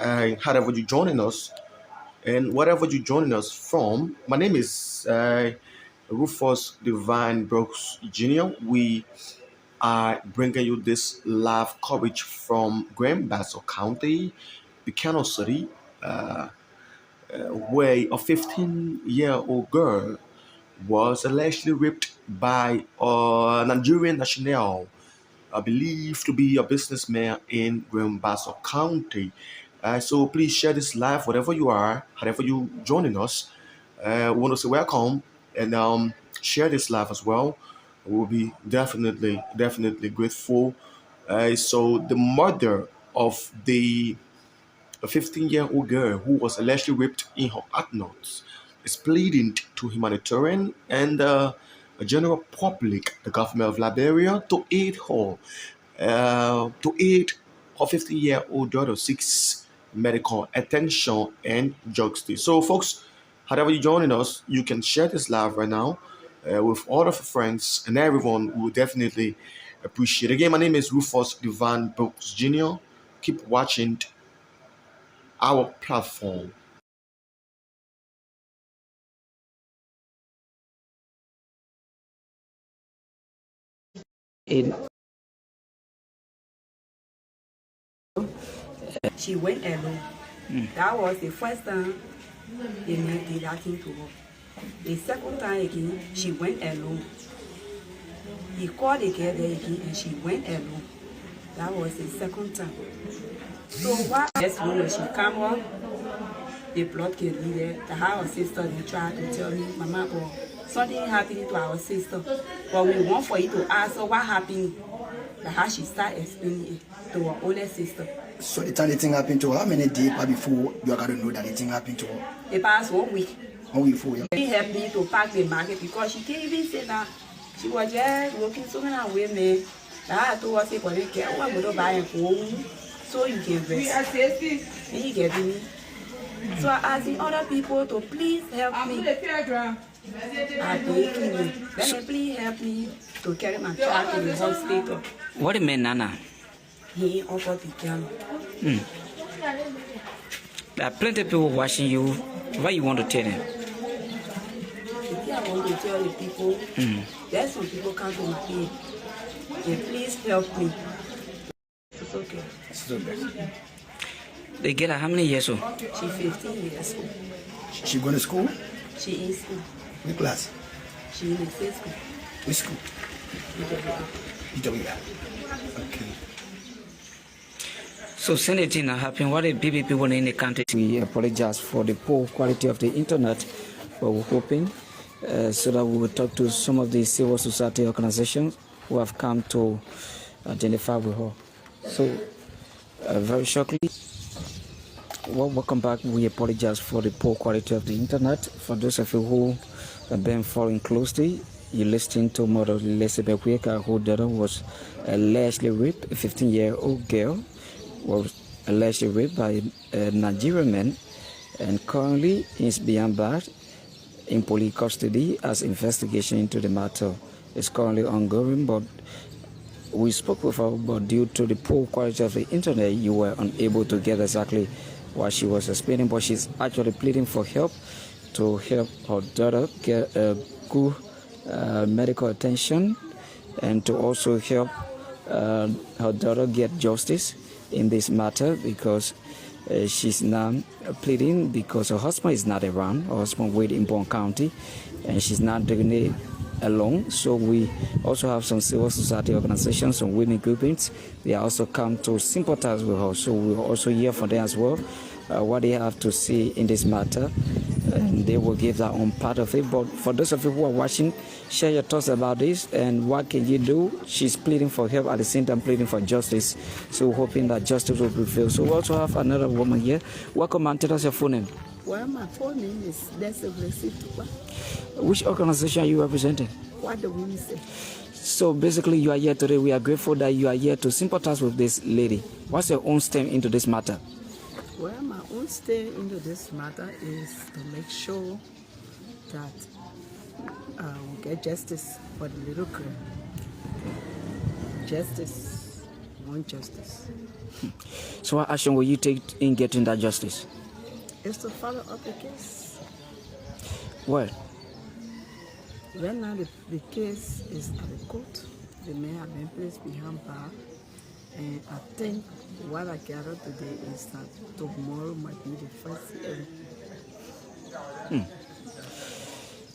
however you're joining us and whatever you're joining us from. My name is Rufus Divine Brooks Jr. We are bringing you this live coverage from Grand Bassa County, Buchanan City, where a 15-year-old girl was allegedly raped by a Nigerian national, believed to be a businessman in Grand Bassa County. So please share this live, whatever you are, however you joining us. We want to say welcome and share this live as well. We'll be definitely grateful. So the mother of the a 15-year-old girl who was allegedly raped in her atnos is pleading to humanitarian and the general public, the government of Liberia, to aid her 15-year-old daughter seeks medical attention and justice. So, folks, however you're joining us, you can share this live right now with all of your friends and everyone. We will definitely appreciate it. Again, my name is Rufus Divan Brooks Jr. Keep watching our platform. In She went alone. That was the first time the man did that thing to her. The second time again, she went alone. He called the girl there again and she went alone. That was the second time. So what next one when she came up, the blood can be there. The our sister they tried to tell me, Mama, boy, something happened to our sister. But we want for you to ask her what happened. That's how she started explaining it to her older sister. So the time the thing happened to her, how many days before you got to know that the thing happened to her? It passed 1 week. 1 week before, yeah. She helped me to pack the market because she can't even say that. She was just working so many women. That I told her, say, but they get one to buy a home so you can rest. And you get me. So I asked the other people to please help me. I beg you. Let me please help me to carry my child to the hospital. what a man, Nana. He offered the girl. There are plenty of people watching you. What you want to tell them? The thing I want to tell the people, there's some people come to my aid. They please help me. It's okay. It's okay. The girl, how many years old? She's 15 years old. She going to school? She in school. Which class? She in the same school. Which school? EWR. Okay. So, since the thing happened, what the people in the country? We apologize for the poor quality of the internet, but we're hoping so that we will talk to some of the civil society organizations who have come to identify with her. So, very shortly, welcome back. We apologize for the poor quality of the internet. For those of you who have been following closely, you listening to Mother Elizabeth Weka, whose daughter was allegedly raped. A 15-year-old girl was allegedly raped by a Nigerian man and currently is being bars in police custody as investigation into the matter is currently ongoing. But we spoke with her, but due to the poor quality of the internet, you were unable to get exactly what she was explaining. But she's actually pleading for help to help her daughter get good medical attention and to also help her daughter get justice in this matter, because she's now pleading because her husband is not around. Her husband waiting in Bon County and she's not doing it alone. So we also have some civil society organizations, some women groupings. They also come to sympathize with her. So we'll also hear from them as well what they have to say in this matter, and they will give their own part of it. But for those of you who are watching, share your thoughts about this and what can you do. She's pleading for help, at the same time pleading for justice. So we're hoping that justice will prevail. So we also have another woman here. Welcome, and tell us your full name. Well, my full name is Desiree. Which organization are you representing? What do we say? So basically you are here today. We are grateful that you are here to sympathize with this lady. What's your own step into this matter? Well, my own stay into this matter is to make sure that we get justice for the little girl. Justice, want justice. So what action will you take in getting that justice? Is to follow up the case. Well, Right now, the case is at the court. The man have been placed behind bar. And I think what I gathered today is that tomorrow might be the first hearing.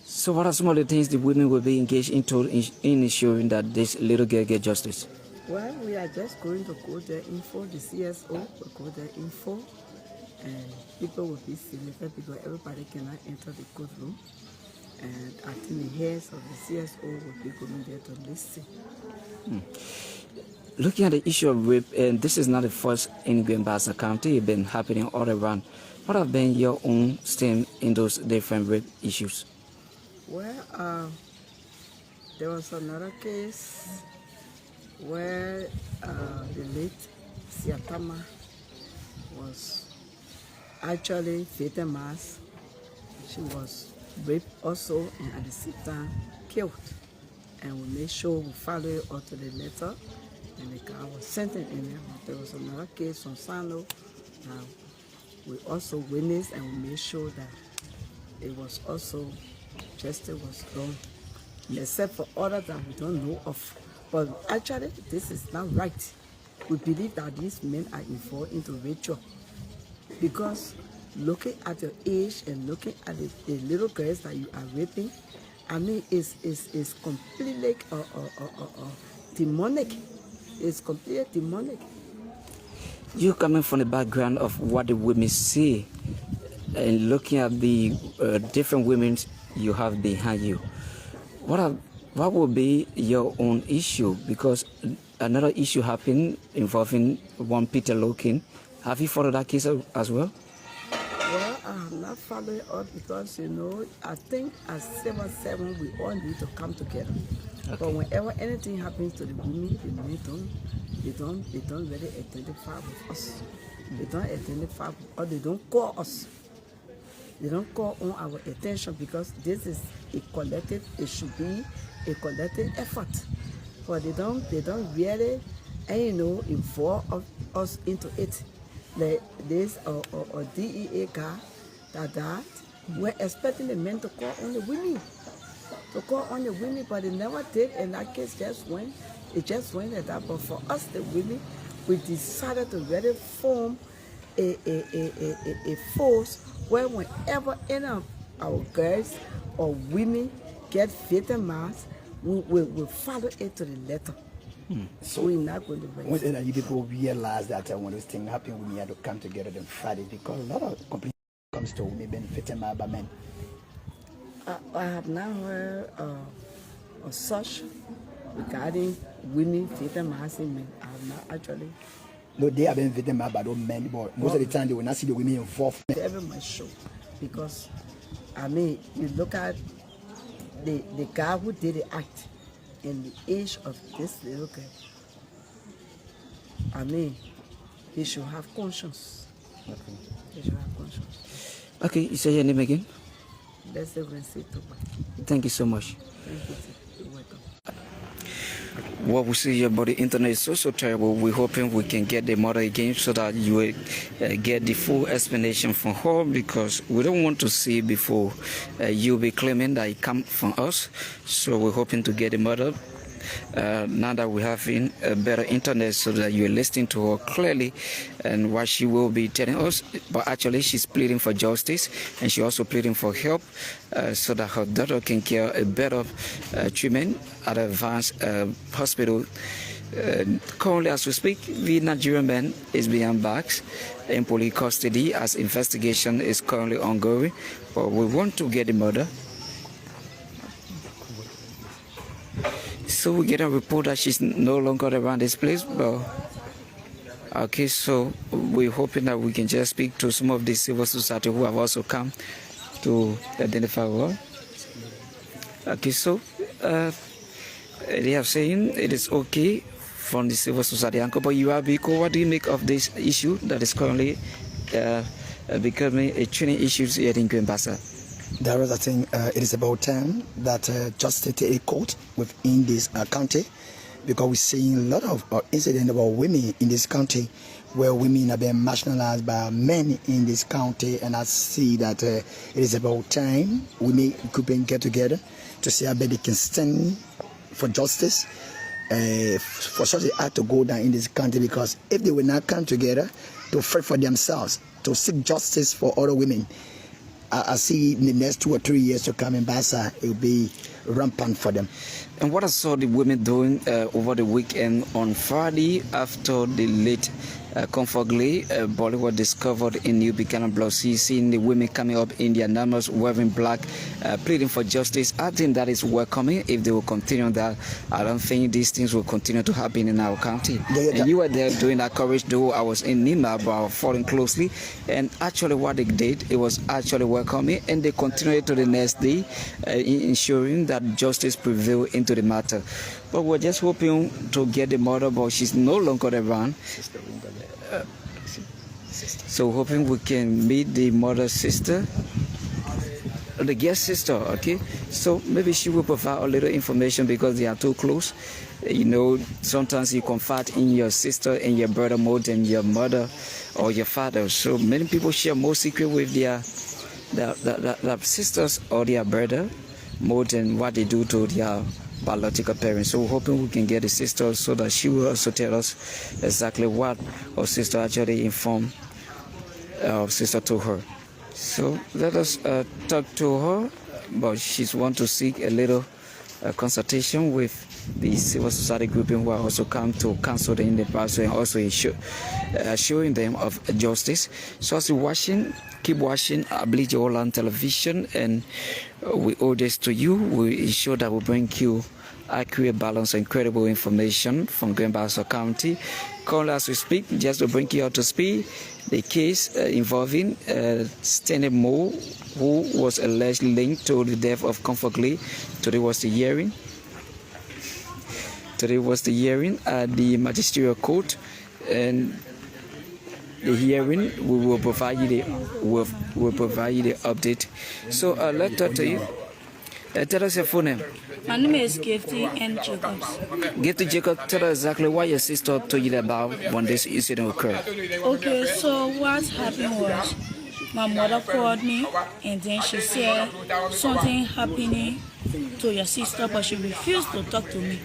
so what are some of the things the women will be engaged into in ensuring that this little girl get justice? Well, we are just going to go there info, the CSO will go there info, and people will be selected because everybody cannot enter the courtroom. And I think the heads of the CSO will be going there to listen. Looking at the issue of rape, and this is not the first in Gwembasa County, it's been happening all around. What have been your own stand in those different rape issues? Well, there was another case where the late Siatama was actually victimized. She was raped also and at the same time killed. And we made sure we followed it up to the letter, and the guy was sentenced in there. There was another case from Sano. We also witnessed and we made sure that it was also justice was done, except for others that we don't know of. But actually, this is not right. We believe that these men are involved into ritual because looking at your age and looking at the little girls that you are raping, I mean, it's completely demonic. It's completely demonic. You coming from the background of what the women say and looking at the different women you have behind you, what will be your own issue? Because another issue happened involving one Peter Lokin. Have you followed that case as well? Well, I have not followed up because, I think as civil servants, we all need to come together. Okay. But whenever anything happens to the women, they don't really identify with us. They don't identify or they don't call us. They don't call on our attention because this is a collective, it should be a collective effort. But they don't really, involve us into it. Like this or DEA guy that we're expecting the men to call on the women. But they never did, and that case just went like that. But for us, the women, we decided to really form a force where whenever any of our girls or women get victimized, we follow it to the letter. So we're not going to when did you people realize that when this thing happened, we had to come together and fight it? Because a lot of complaints comes to women being victimized by men. I have not heard of such regarding women victimizing men. I have not actually. No, they have been victimized by those men, but most of the time they will not see the women involved. Every my show, because you look at the guy who did the act and the age of this little girl. He should have conscience. Okay. He should have conscience. Okay, you say your name again? Let's say Thank you so much. Thank you. You're welcome. What we see here about the internet is so terrible. We're hoping we can get the mother again so that you will get the full explanation from her, because we don't want to see before you'll be claiming that it come from us. So we're hoping to get the mother now that we have a better internet so that you're listening to her clearly and what she will be telling us. But actually she's pleading for justice, and she's also pleading for help so that her daughter can get a better treatment at advanced hospital. Currently as we speak, the Nigerian man is behind bars in police custody as investigation is currently ongoing, but we want to get the mother. So we get a report that she's no longer around this place, but okay, so we're hoping that we can just speak to some of the civil society who have also come to identify her. Okay, so they have saying it is okay from the civil society. Uncle, but you are Biko, what do you make of this issue that is currently becoming a training issue here in Gwembasa? There is a thing, it is about time that justice take a court within this county, because we're seeing a lot of incidents about women in this country where women are being marginalized by men in this county, and I see that it is about time women could get together to see how they can stand for justice, for such an act to go down in this country, because if they will not come together to fight for themselves, to seek justice for other women, I see in the next 2 or 3 years to come in Bassa, it will be rampant for them. And what I saw the women doing over the weekend on Friday after the late Comfortably body was discovered in New Buchanan Block, seeing the women coming up in their numbers wearing black, pleading for justice. I think that is welcoming. If they will continue that, I don't think these things will continue to happen in our county. And you were there doing that courage, though I was in Nima, but following closely. And actually what they did, it was actually welcoming, and they continued to the next day, ensuring that justice prevailed into the matter. But we're just hoping to get the mother, but she's no longer around. So hoping we can meet the mother's sister, the guest sister, okay? So maybe she will provide a little information because they are too close. You know, sometimes you confide in your sister and your brother more than your mother or your father. So many people share more secret with their sisters or their brother more than what they do to their biological parents. So we're hoping we can get the sister so that she will also tell us exactly what our sister actually informed our sister to her. So let us talk to her, but she's want to seek a little consultation with the civil society grouping who are also come to counsel them in the past and also assuring them of justice. So as you're watching, keep watching Ablige Olan television, and we owe this to you. We ensure that we bring you accurate, balanced, and credible information from Greenbasso County. Currently, as we speak, just to bring you up to speed, the case involving Stanley Moore, who was allegedly linked to the death of Comfort Lee. Today was the hearing. Today was the hearing at the magisterial court, and the hearing we will provide you the update. So let's talk to you. Tell us your full name. My name is Gifty and Jacobs. Gifty Jacob, tell us exactly what your sister told you about when this incident occurred. Okay, so what happened was my mother called me and then she said something happening to your sister, but she refused to talk to me.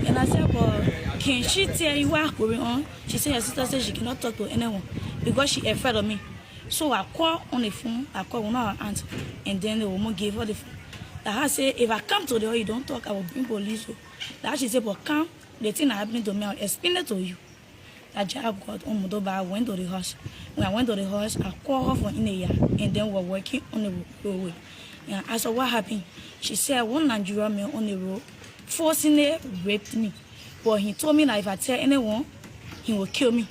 And I said, but can she tell you what's going on? She said your sister said she cannot talk to anyone because she's afraid of me. So I called on the phone, I called one of her aunts, and then the woman gave her the phone. That I said, if I come to the house, you don't talk, I will bring police. That she said, but come, the thing that happened to me, I'll explain it to you. That job got on Modoba, I went to the house. When I went to the house, I called her for in a year, and then we were working on the roadway. And I said, what happened? She said, one Nigerian man on the road, forcibly raped me. But he told me that if I tell anyone, he will kill me.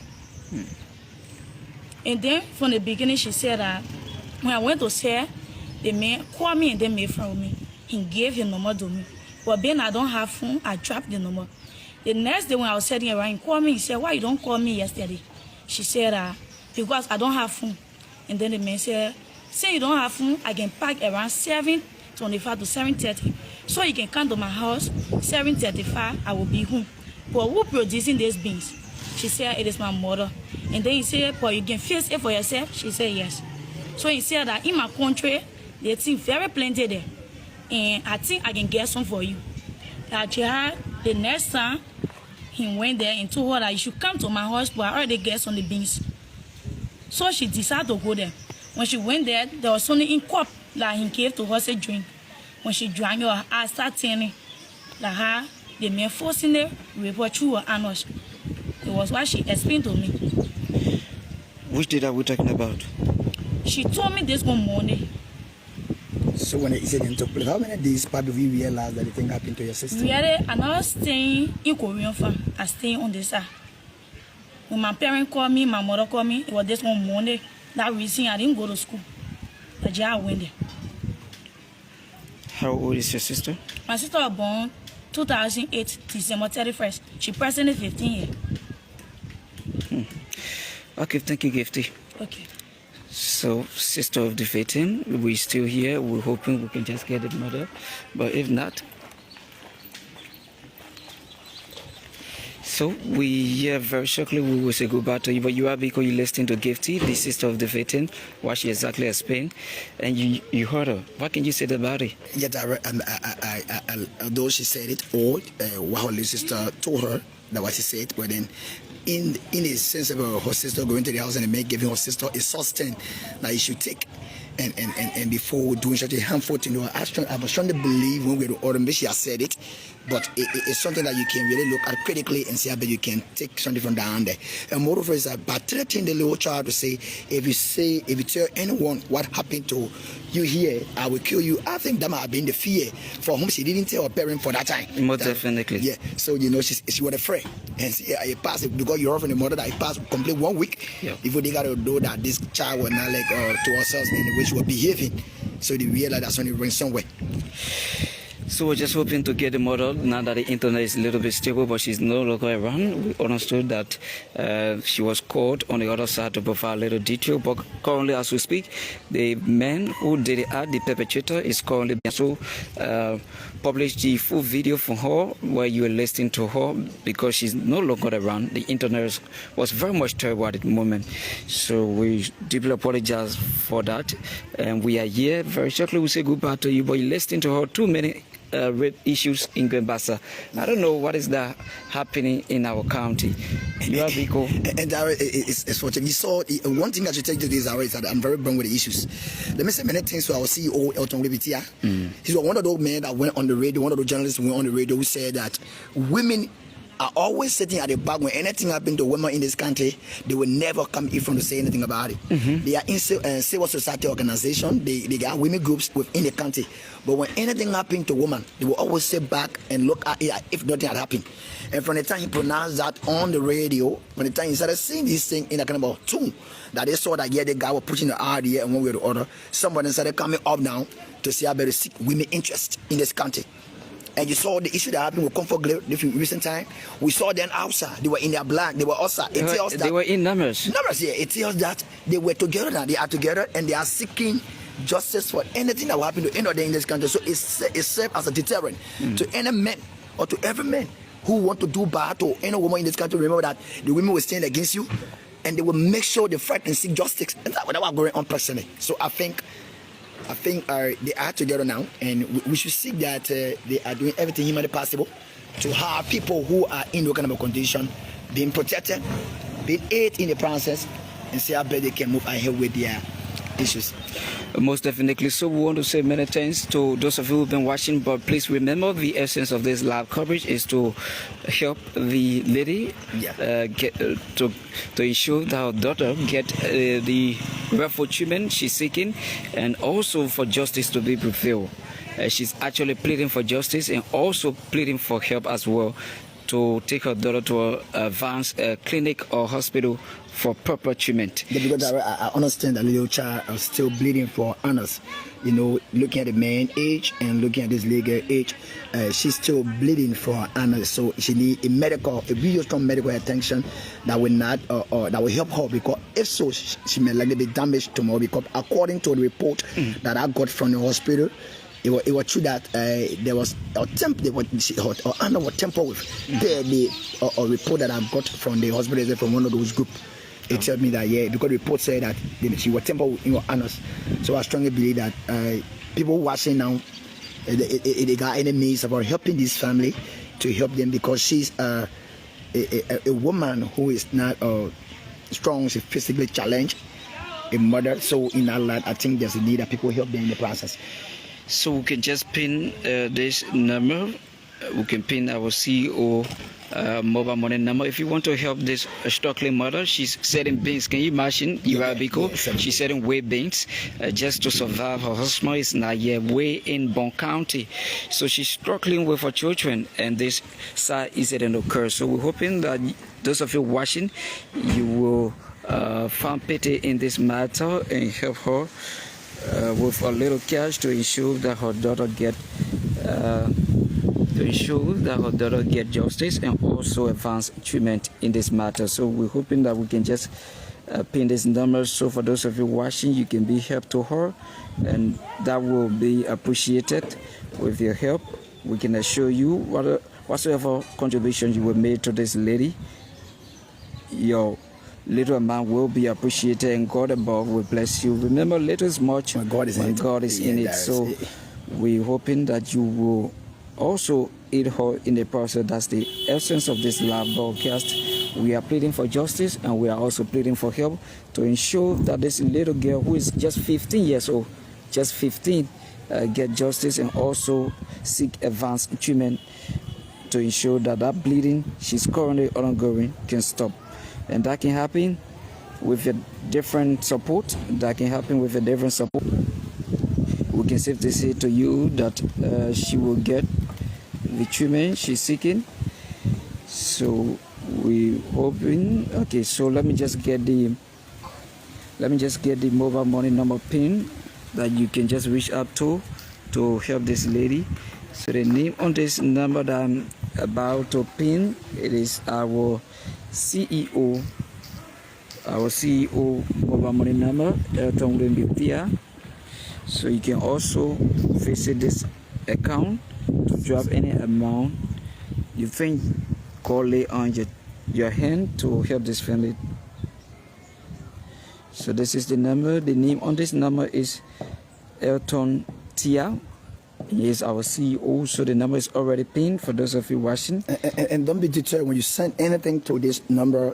And then from the beginning, she said that when I went to say, the man called me and then made friend with me. He gave his number to me. But then I don't have phone, I dropped the number. The next day when I was sitting around, he called me, he said, why you don't call me yesterday? She said, because I don't have phone. And then the man said, since you don't have phone, I can pack around 7:25 to 7:30. So you can come to my house, 7:35, I will be home. But who producing these beans? She said, it is my mother. And then he said, but you can fix it for yourself? She said, yes. So he said that in my country, they think very plenty there. And I think I can get some for you. That the next time, he went there and told her that you should come to my house, but I already get some of the beans. So she decided to go there. When she went there, there was something in cup that he gave to her to drink. When she drank her, I started telling that her, the man forcing her report through her anus. It was what she explained to me. Which day are we talking about? She told me this one morning. So when the incident took place, how many days probably we realized that the thing happened to your sister? I'm not staying in Korean farm. I stay on the side. When my parents called me, my mother called me, it was this one morning. That reason I didn't go to school. But yeah, I went there. How old is your sister? My sister was born 2008, December 31st. She presently 15 years. Okay, thank you, Gifty. Okay. So, sister of the victim, we're still here. We're hoping we can just get the mother. But if not, So very shortly we will say goodbye to you, but you are because you listening to Gifty, the sister of the victim, what she exactly explained, and you heard her. What can you say about it? Yes, although she said it all, what her little sister told her, that what she said, but then in the sense of her sister going to the house and the man giving her sister a sustenance that he should take. And before doing such a harmful thing, I was trying to believe when we were order, she has said it, but it's something that you can really look at critically and see how you can take something from down there. And moreover is that by threatening the little child to say, if you tell anyone what happened to you here, I will kill you. I think that might have been the fear for whom she didn't tell her parent for that time. Most definitely. Yeah. So she was afraid, and see, it passed because you're offering the mother that it passed complete 1 week. Yeah. Before they got to know that this child was not like to ourselves in the way she was behaving, so they realized that's when it went somewhere. So we're just hoping to get the mother now that the internet is a little bit stable, but she's no longer around. We understood that she was caught on the other side to provide a little detail, but currently as we speak, the man who did it at the perpetrator is currently so published the full video for her where you are listening to her because she's no longer around. The internet was very much terrible at the moment, so we deeply apologize for that, and we are here very shortly. We say goodbye to you, but you're listening to her too many rape issues in Gwembasa. I don't know what is that happening in our county. You are Biko. And it's what you saw. One thing I should tell you today is that I'm very blunt with the issues. Let me say many things to our CEO Elton Libitia. He's one of those men that went on the radio, one of those journalists who went on the radio who said that women are always sitting at the back when anything happened to women in this country. They will never come in front to say anything about it. They are in civil society organization. They got women groups within the country. But when anything happened to women, they will always sit back and look at it if nothing had happened. And from the time he pronounced that on the radio, from the time he started seeing this thing in a kind of tune, that they saw that the guy was pushing the idea and one way or the other, somebody started coming up now to see how better seek women interest in this country. And you saw the issue that happened with Comfort Glare in recent time. We saw them outside. They were in their black. They were outside. They were in numbers. Numbers, yeah. It tells that they were together now. They are together and they are seeking justice for anything that will happen to any of them in this country. So it serves as a deterrent to any man or to every man who want to do bad to any woman in this country. Remember that the women will stand against you and they will make sure they fight and seek justice. And that's what going on personally. So I think they are together now, and we should see that they are doing everything humanly possible to have people who are in those kind of condition being protected, being aided in the process, and see how better they can move ahead with their issues. Most definitely. So we want to say many thanks to those of you who've been watching, but please remember the essence of this live coverage is to help the lady get to ensure that her daughter get the rightful treatment she's seeking, and also for justice to be prevailed. She's actually pleading for justice and also pleading for help as well to take her daughter to an advanced clinic or hospital for proper treatment. Yeah, because I understand that little child is still bleeding for honors. You know, looking at the man age and looking at this legal age, she's still bleeding for honors. So she needs a really strong medical attention that will not, that will help her, because if so, she may likely be damaged tomorrow. Because according to the report that I got from the hospital, it was true that there was a temp. Her honor was tempered with. The report that I got from the hospital from one of those groups. It told me that because the report said that she was tempered with honors. So I strongly believe that people watching now, they got any means about helping this family to help them, because she's a woman who is not strong. She's physically challenged, a mother. So in that light, I think there's a need that people help them in the process. So we can just pin this number. We can pin our CEO mobile money number. If you want to help this struggling mother, she's selling beans. Can you imagine? She's selling whey beans just to survive. Her husband is not yet way in Bon County. So she's struggling with her children, and this sad incident occurs. So we're hoping that those of you watching, you will find pity in this matter and help her with a little cash to ensure that her daughter get justice and also advanced treatment in this matter. So we're hoping that we can just pin this number. So for those of you watching, you can be help to her, and that will be appreciated. With your help, we can assure you whatsoever contribution you will make to this lady, your little amount will be appreciated, and God above will bless you. Remember, little is much when God is in it. God is in it. So we're hoping that you will also aid her in the process. That's the essence of this live broadcast. We are pleading for justice, and we are also pleading for help to ensure that this little girl, who is just 15 years old, just 15, get justice, and also seek advanced treatment to ensure that that bleeding she's currently undergoing can stop. And that can happen with a different support. We can safely say to you that she will get the treatment she's seeking. So we hoping. Okay, so let me just get the mobile money number pin that you can just reach out to help this lady. So the name on this number that I'm about to pin, it is our CEO mobile money number. So you can also visit this account to drop any amount you think God lay on your hand to help this family. So this is the number. The name on this number is Elton Tia. He is our CEO, so the number is already pinned for those of you watching. And don't be deterred when you send anything to this number.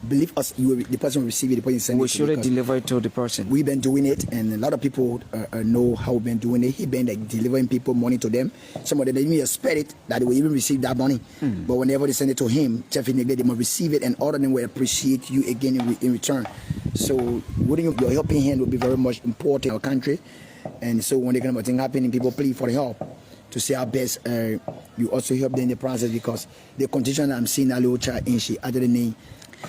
Believe us, the person will receive it. The person send we'll it surely deliver it to the person. We've been doing it, and a lot of people know how we've been doing it. He's been delivering people money to them. Some of them didn't even expect it that they will even receive that money. But whenever they send it to him, definitely they must receive it, and all of them will appreciate you again in return. So your helping hand will be very much important in our country. And so when the kind of thing happening, people plead for the help to say our best. You also help them in the process, because the condition I'm seeing a little child in, she added the name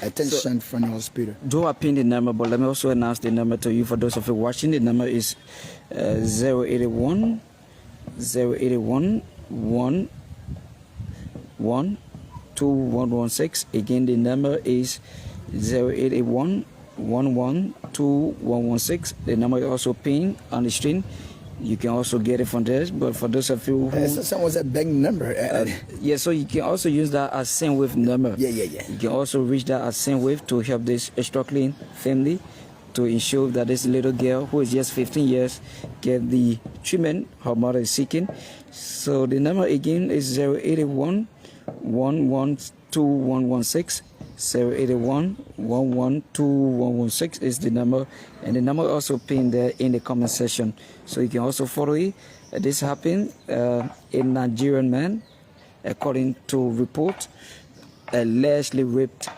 attention from the hospital. Do I pin the number, but let me also announce the number to you for those of you watching. The number is 081 2116. Again, the number is 081 112116. The number is also pinned on the screen. You can also get it from there. But for those of you who someone's a big number. Yeah, so you can also use that as SendWave number. Yeah. You can also reach that as SendWave to help this struggling family, to ensure that this little girl, who is just 15 years, get the treatment her mother is seeking. So the number again is 081 112116. 081-112-116 is the number, and the number also pinned there in the comment section, so you can also follow it. This happened, a Nigerian man, according to report, allegedly raped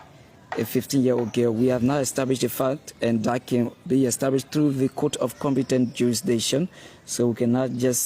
a 15-year-old girl. We have now established the fact, and that can be established through the court of competent jurisdiction, so we cannot just